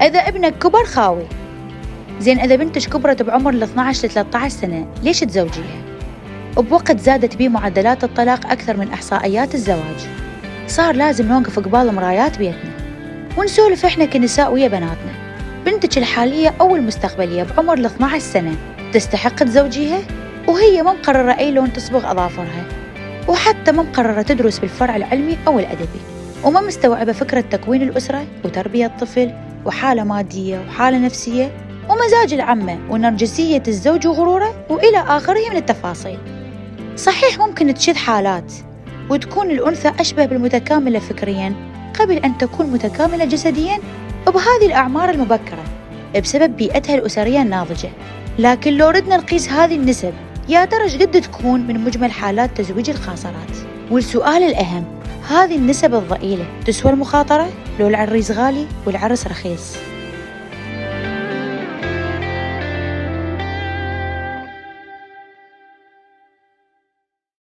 إذا ابنك كبر خاوي. زين إذا بنتك كبرت بعمر ال 12 ل 13 سنة ليش تزوجيها؟ وبوقت زادت بيه معدلات الطلاق أكثر من إحصائيات الزواج، صار لازم نوقف قبال مرايات بيتنا ونسولف إحنا كنساء ويا بناتنا. بنتك الحالية أو المستقبلية بعمر ال 12 سنة تستحق تزوجيها؟ وهي ما مقررة أي لون تصبغ أظافرها، وحتى ما مقررة تدرس بالفرع العلمي أو الأدبي، وما مستوعبة فكرة تكوين الأسرة وتربية الطفل وحالة مادية وحالة نفسية ومزاج العمة ونرجسية الزوج وغروره وإلى آخره من التفاصيل. صحيح ممكن تشذ حالات وتكون الأنثى أشبه بالمتكاملة فكرياً قبل أن تكون متكاملة جسدياً وبهذه الأعمار المبكرة بسبب بيئتها الأسرية الناضجة، لكن لو ردنا نقيس هذه النسب يا ترى ايش قد تكون من مجمل حالات تزويج الخاسرات؟ والسؤال الأهم، هذه النسب الضئيلة تسوى المخاطرة لو العريس غالي والعرس رخيص؟